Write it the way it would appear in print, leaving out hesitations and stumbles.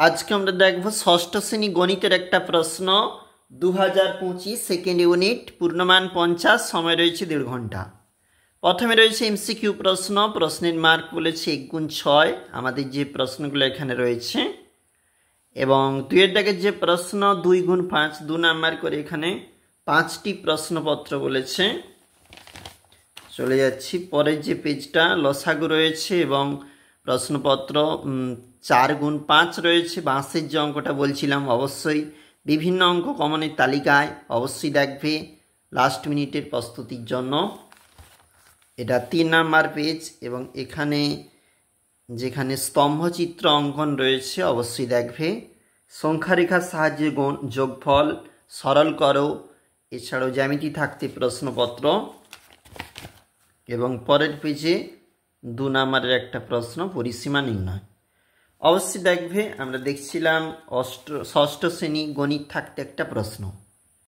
আজকে আমরা দেখব ষষ্ঠ শ্রেণী গণিতের একটা প্রশ্ন 2025 সেকেন্ড ইউনিট পূর্ণমান 50 সময় রয়েছে 1.5 ঘন্টা। প্রথমে রয়েছে এমসিকিউ প্রশ্ন। প্রশ্নের মার্ক বলেছে 1 গুণ 6 আমাদের যে প্রশ্নগুলো এখানে রয়েছে, এবং 2 দাগের যে প্রশ্ন 2 গুণ 5 2 নাম্বার করে এখানে 5টি প্রশ্নপত্র বলেছে। চলে যাচ্ছি পরের যে পেজটা, লসাগু রয়েছে এবং প্রশ্নপত্র 4 গুণ 5 রয়েছে। বাঁশের যে অঙ্কটা বলছিলাম, অবশ্যই বিভিন্ন অঙ্ক কমনের তালিকায় অবশ্যই দেখবে লাস্ট মিনিটের প্রস্তুতির জন্য। এটা 3 নাম্বার পেজ, এবং এখানে যেখানে স্তম্ভচিত্র অঙ্কন রয়েছে অবশ্যই দেখবে। সংখ্যারেখার সাহায্যে যোগফল সরল করো, এছাড়াও জ্যামিতি থাকতে প্রশ্নপত্র, এবং পরের পেজে 2 নাম্বারের একটা প্রশ্ন পরিসীমা নির্ণয় অবশ্যই দেখবে। আমরা দেখছিলাম ষষ্ঠ শ্রেণী গণিত থাকতে একটা প্রশ্ন।